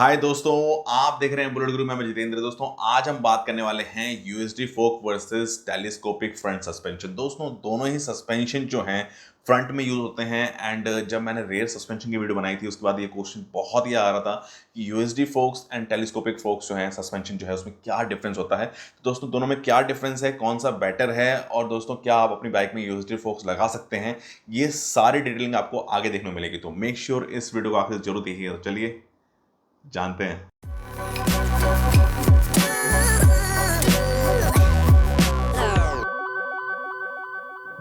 हाय दोस्तों, आप देख रहे हैं बुलेट गुरु। मैं जितेंद्र। दोस्तों आज हम बात करने वाले हैं यूएसडी फोक वर्सेस टेलीस्कोपिक फ्रंट सस्पेंशन। दोस्तों दोनों ही सस्पेंशन जो हैं फ्रंट में यूज होते हैं। एंड जब मैंने रेयर सस्पेंशन की वीडियो बनाई थी उसके बाद ये क्वेश्चन बहुत ही आ रहा था कि USD forks and telescopic forks जो है सस्पेंशन जो है उसमें क्या डिफरेंस होता है। तो दोस्तों दोनों में क्या डिफरेंस है, कौन सा बेटर है, और दोस्तों क्या आप अपनी बाइक में यूएसडी फोक्स लगा सकते हैं, ये सारी डिटेलिंग आपको आगे देखने को मिलेगी। तो मेक श्योर इस वीडियो को आखिर जरूर देखिएगा। तो चलिए जानते हैं।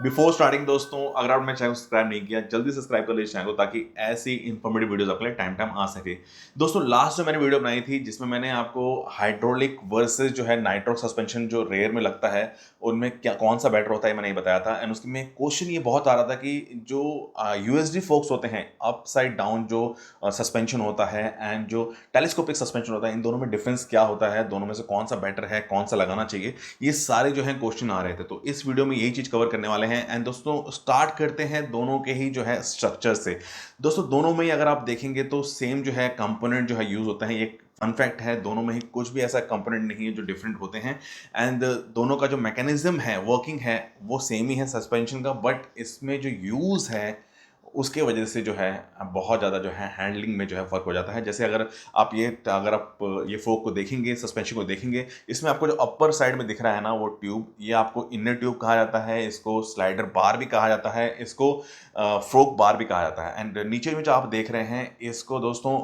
बिफोर स्टार्टिंग दोस्तों, अगर आपने चैनल को सब्सक्राइब नहीं किया जल्दी सब्सक्राइब कर लीजिए चैनल को, ताकि ऐसी इंफॉर्मेटिव वीडियोस आपके लिए टाइम टाइम आ सके। दोस्तों लास्ट जो मैंने वीडियो बनाई थी जिसमें मैंने आपको हाइड्रोलिक वर्सेस जो है नाइट्रोक सस्पेंशन जो रेयर में लगता है उनमें क्या कौन सा बेटर होता है मैंने ये बताया था। एंड उसके में क्वेश्चन ये बहुत आ रहा था कि जो यूएसडी फोक्स होते हैं अपसाइड डाउन जो सस्पेंशन होता है एंड जो टेलीस्कोपिक सस्पेंशन होता है, इन दोनों में डिफरेंस क्या होता है, दोनों में से कौन सा बेटर है, कौन सा लगाना चाहिए, ये सारे जो है क्वेश्चन आ रहे थे। तो इस वीडियो में यही चीज कवर करने वाले हैं। एंड दोस्तों स्टार्ट करते हैं दोनों के ही जो है स्ट्रक्चर से। दोस्तों दोनों में ही अगर आप देखेंगे तो सेम जो है कंपोनेंट जो है यूज होता है। एक फन फैक्ट है, दोनों में ही कुछ भी ऐसा कंपोनेंट नहीं है जो डिफरेंट होते हैं। एंड दोनों का जो मैकेनिज्म है, वर्किंग है, वो सेम ही है सस्पेंशन का। बट इसमें जो यूज है उसके वजह से जो है बहुत ज़्यादा जो है हैंडलिंग में जो है फ़र्क हो जाता है। जैसे अगर आप ये फोक को देखेंगे, सस्पेंशन को देखेंगे, इसमें आपको जो अपर साइड में दिख रहा है ना वो ट्यूब, ये आपको इनर ट्यूब कहा जाता है, इसको स्लाइडर बार भी कहा जाता है, इसको फ्रोक बार भी कहा जाता है। एंड नीचे में जो आप देख रहे हैं इसको दोस्तों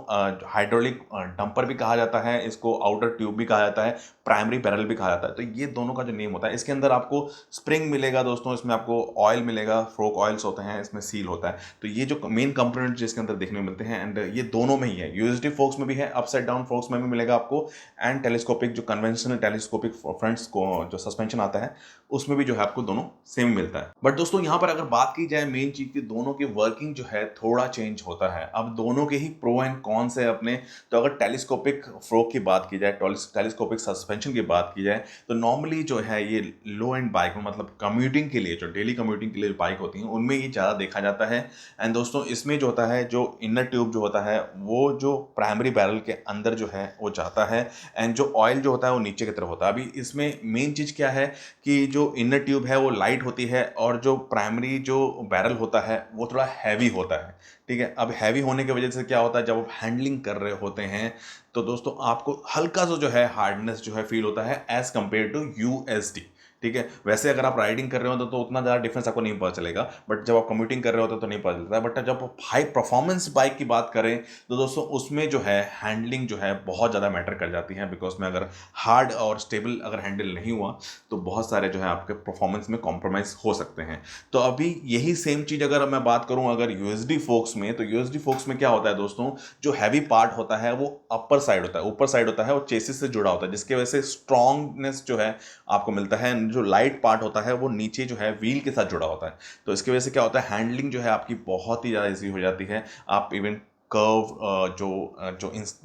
हाइड्रोलिक डंपर भी कहा जाता है, इसको आउटर ट्यूब भी कहा जाता है, प्राइमरी बैरल भी कहा जाता है। तो ये दोनों का जो नेम होता है, इसके अंदर आपको स्प्रिंग मिलेगा दोस्तों, इसमें आपको ऑयल मिलेगा, फ्रोक ऑयल्स होते हैं, इसमें सील होता है। तो ये जो मेन कंपोनेंट जिसके अंदर देखने को मिलते हैं, एंड ये दोनों में ही है। यूएसडी फोक्स में भी है, अपसाइड डाउन फोक्स में भी मिलेगा आपको, एंड टेलीस्कोपिक जो कन्वेंशनल टेलीस्कोपिक फ्रंट्स को जो सस्पेंशन आता है उसमें भी जो है आपको दोनों सेम मिलता है। बट दोस्तों यहाँ पर अगर बात की जाए मेन चीज की, दोनों की वर्किंग जो है थोड़ा चेंज होता है। अब दोनों के ही प्रो एंड कॉन से अपने। तो अगर टेलीस्कोपिक फ्रोक की बात की जाए, टेलीस्कोपिक सस्पेंशन की बात की जाए, तो नॉर्मली जो है ये लो एंड बाइक में, मतलब कम्यूटिंग के लिए, जो डेली कम्यूटिंग के लिए बाइक होती हैं उनमें ये ज़्यादा देखा जाता है। एंड दोस्तों इसमें जो होता है, जो इनर ट्यूब जो होता है वो जो प्राइमरी बैरल के अंदर जो है वो जाता है, एंड जो ऑयल जो होता है वो नीचे की तरफ होता है। अभी इसमें मेन चीज़ क्या है कि जो इनर ट्यूब है वो लाइट होती है, और जो प्राइमरी जो बैरल होता है वो थोड़ा हैवी होता है। ठीक है, अब हैवी होने की वजह से क्या होता है, जब आप हैंडलिंग कर रहे होते हैं तो दोस्तों आपको हल्का सा जो है हार्डनेस जो है फील होता है एज कंपेयर टू यूएसडी। ठीक है, वैसे अगर आप राइडिंग कर रहे हो तो उतना ज़्यादा डिफरेंस आपको नहीं पता चलेगा, बट जब आप कम्यूटिंग कर रहे होते तो नहीं पता चलता है। बट जब आप हाई परफॉर्मेंस बाइक की बात करें तो दोस्तों उसमें जो है हैंडलिंग जो है बहुत ज़्यादा मैटर कर जाती है, बिकॉज में अगर हार्ड और स्टेबल अगर हैंडल नहीं हुआ तो बहुत सारे जो है आपके परफॉर्मेंस में कॉम्प्रोमाइज़ हो सकते हैं। तो अभी यही सेम चीज़ अगर मैं बात करूँ अगर यूएसडी फोक्स में, तो यूएसडी फोक्स में क्या होता है दोस्तों, जो हैवी पार्ट होता है वो अपर साइड होता है, ऊपर साइड होता है, और चेसिस से जुड़ा होता है, जिसकी वजह से स्ट्रॉन्गनेस जो है आपको मिलता है। जो लाइट पार्ट होता है वो नीचे जो है व्हील के साथ जुड़ा होता है। तो इसकी वजह से क्या होता है, हैंडलिंग जो है आपकी बहुत ही ज़्यादा ईजी हो जाती है। आप इवन कर्व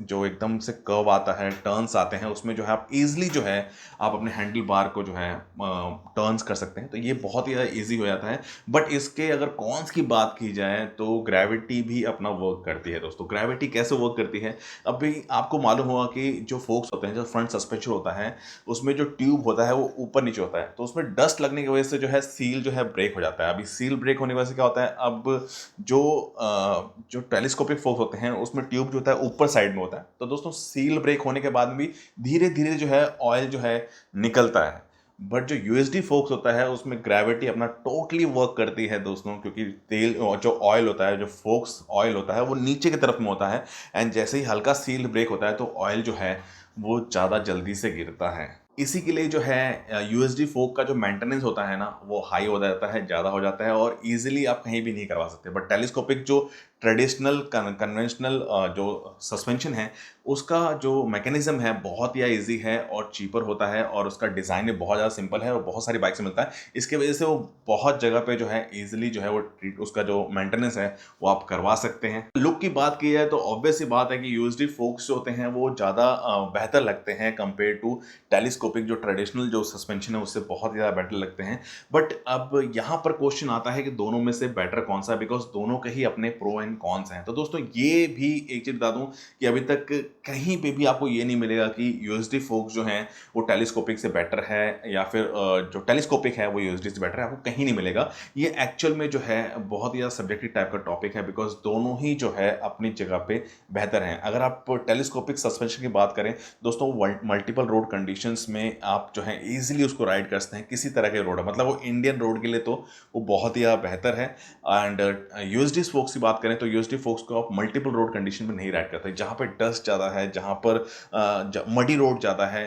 जो एकदम से कर्व आता है, टर्न्स आते हैं, उसमें जो है आप इजीली जो है आप अपने हैंडल बार को जो है टर्न्स कर सकते हैं। तो ये बहुत ही ज़्यादा ईजी हो जाता है। बट इसके अगर कॉन्स की बात की जाए तो ग्रेविटी भी अपना वर्क करती है दोस्तों। ग्रेविटी कैसे वर्क करती है, अभी आपको मालूम होगा कि जो फोक्स होते हैं, जो फ्रंट सस्पेंशन होता है, उसमें जो ट्यूब होता है वो ऊपर नीचे होता है। तो उसमें डस्ट लगने की वजह से जो है सील जो है ब्रेक हो जाता है। अभी सील ब्रेक होने की वजह से क्या होता है, अब जो टेलीस्कोपिक फोक्स होते हैं उसमें ट्यूब जो होता है ऊपर साइड में होता है। तो दोस्तों सील ब्रेक होने के बाद भी धीरे धीरे जो है ऑयल जो है निकलता है। बट जो यूएसडी फोक्स होता है उसमें ग्रेविटी अपना टोटली वर्क करती है दोस्तों, क्योंकि तेल जो ऑयल होता है, जो फोक्स ऑयल होता है वो नीचे की तरफ में होता है। एंड जैसे ही हल्का सील ब्रेक होता है तो ऑयल जो है वो ज़्यादा जल्दी से गिरता है। इसी के लिए जो है यूएसडी फोक का जो मेंटेनेंस होता है ना वो हाई हो जाता है, ज़्यादा हो जाता है, और इजीली आप कहीं भी नहीं करवा सकते। बट टेलीस्कोपिक जो ट्रेडिशनल कन्वेंशनल जो सस्पेंशन है उसका जो मैकेनिज्म है बहुत ही ईजी है और चीपर होता है, और उसका डिज़ाइन भी बहुत ज़्यादा सिंपल है और बहुत सारी बाइक से मिलता है। इसके वजह से वो बहुत जगह पे जो है ईजिली जो है वो उसका जो मेंटेनेंस है वो आप करवा सकते हैं। लुक की बात की जाए तो ऑब्वियस सी बात है कि यूएसडी फोक्स जो होते हैं वो ज़्यादा बेहतर लगते हैं कंपेयर टू टेलीस्कोपिक। जो ट्रेडिशनल जो सस्पेंशन है उससे बहुत ज़्यादा बेटर लगते हैं। बट अब यहाँ पर क्वेश्चन आता है कि दोनों में से बेटर कौन सा है, बिकॉज दोनों के ही अपने प्रो एंड एंड कॉन्स हैं। तो दोस्तों ये भी एक चीज़ बता दूं कि अभी तक कहीं पे भी आपको ये नहीं मिलेगा कि यूएसडी फोक्स जो हैं वो टेलीस्कोपिक से बेटर है या फिर जो टेलीस्कोपिक है वो यूएसडी से बेटर है, आपको कहीं नहीं मिलेगा। ये एक्चुअल में जो है बहुत ही ज़्यादा सब्जेक्टिव टाइप का टॉपिक है, बिकॉज दोनों ही जो है अपनी जगह पे बेहतर हैं। अगर आप टेलीस्कोपिक सस्पेंशन की बात करें दोस्तों, मल्टीपल रोड कंडीशंस में आप जो है ईजिली उसको राइड कर सकते हैं, किसी तरह के रोड, मतलब वो इंडियन रोड के लिए तो वो बहुत ही बेहतर है। एंड यूएसडी फोक्स की बात करें तो यूएसडी फोक्स को आप मल्टीपल रोड कंडीशन में नहीं राइड करते, जहाँ पर डस्ट ज़्यादा है, जहाँ पर मडी रोड ज़्यादा है,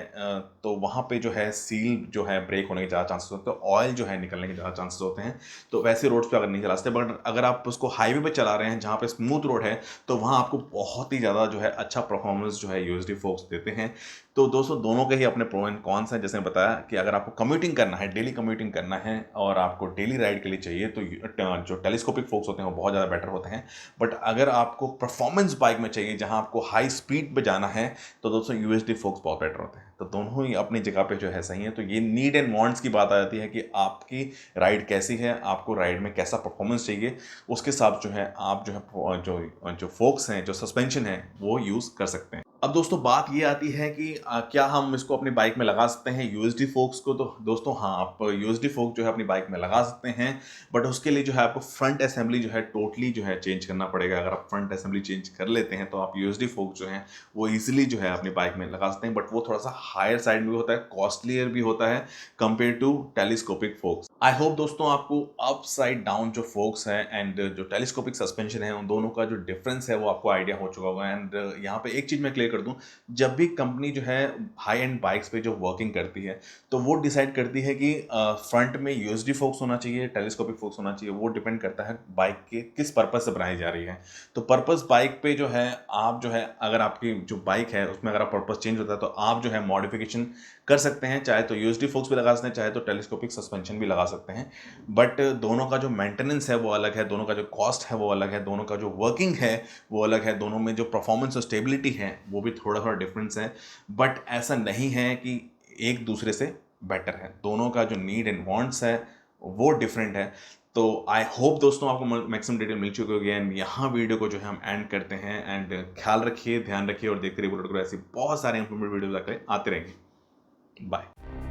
तो वहाँ पे जो है सील जो है ब्रेक होने के ज़्यादा चांसेस होते हैं, ऑयल जो है निकलने के ज़्यादा चांसेस होते हैं। तो वैसे रोड्स पे अगर नहीं चला सकते, बट अगर आप उसको हाईवे पे चला रहे हैं जहाँ पे स्मूथ रोड है तो वहाँ आपको बहुत ही ज़्यादा जो है अच्छा परफॉर्मेंस जो है यूएसडी फोक्स देते हैं। तो दोस्तों दोनों के ही अपने प्रो एंड कॉन्स हैं। जैसे मैं बताया कि अगर आपको कम्यूटिंग करना है, डेली कम्यूटिंग करना है और आपको डेली राइड के लिए चाहिए तो जो टेलीस्कोपिक फोक्स होते हैं वो बहुत ज़्यादा बेटर होते हैं। बट अगर आपको परफॉर्मेंस बाइक में चाहिए जहाँ आपको हाई स्पीड पे जाना है तो दोस्तों यूएसडी फोक्स बहुत बेटर होते हैं। तो दोनों ही अपनी जगह पे जो है सही है। तो ये नीड एंड वांट्स की बात आ जाती है कि आपकी राइड कैसी है, आपको राइड में कैसा परफॉर्मेंस चाहिए, उसके साथ जो है आप जो है जो फोक्स हैं, जो सस्पेंशन है वो यूज़ कर सकते हैं। अब दोस्तों बात ये आती है कि क्या हम इसको अपनी बाइक में लगा सकते हैं यूएसडी फोक्स को? तो दोस्तों हाँ, आप यूएसडी फोक्स जो है अपनी बाइक में लगा सकते हैं, बट उसके लिए जो है आपको फ्रंट असेंबली जो है टोटली जो है चेंज करना पड़ेगा। अगर आप फ्रंट असेंबली चेंज कर लेते हैं तो आप यूएसडी फोक्स जो है वो ईजिली जो है अपनी बाइक में लगा सकते हैं, बट वो थोड़ा सा हायर साइड में भी होता है, कॉस्टलियर भी होता है compare to telescopic forks. I hope दोस्तों आपको अप साइड डाउन जो फोक्स है एंड जो टेलीस्कोपिक सस्पेंशन है उन दोनों का जो डिफरेंस है वो आपको आइडिया हो चुका होगा। एंड यहाँ पे एक चीज़ मैं क्लियर कर दूं, जब भी कंपनी जो है हाई एंड बाइक्स पे जो वर्किंग करती है तो वो डिसाइड करती है कि फ्रंट में यूएसडी फोक्स होना चाहिए, टेलीस्कोपिक फोक्स होना चाहिए, वो डिपेंड करता है बाइक के किस पर्पज से बनाई जा रही है। तो पर्पज बाइक पे जो है आप जो है अगर आपकी जो बाइक है उसमें अगर आप पर्पज चेंज होता है तो आप जो है मॉडिफिकेशन कर सकते हैं, चाहे तो यूएसडी फोक्स भी लगा सकते हैं, चाहे तो टेलीस्कोपिक सस्पेंशन भी लगा सकते हैं। बट दोनों का जो मेंटेनेंस है वो अलग है, दोनों का जो कॉस्ट है वो अलग है, दोनों का जो वर्किंग है वो अलग है, दोनों में जो परफॉर्मेंस और स्टेबिलिटी है वो भी थोड़ा थोड़ा डिफरेंस है। बट ऐसा नहीं है कि एक दूसरे से बेटर है, दोनों का जो नीड एंड वांट्स है वो डिफरेंट है। तो आई होप दोस्तों आपको मैक्सिमम डिटेल मिल चुकी होगी एंड यहाँ वीडियो को जो है हम एंड करते हैं। एंड ख्याल रखिए, ध्यान रखिए और देखते रहिए, ऐसी बहुत सारे इंफॉर्मेटिव वीडियोज आते रहेंगे। बाय।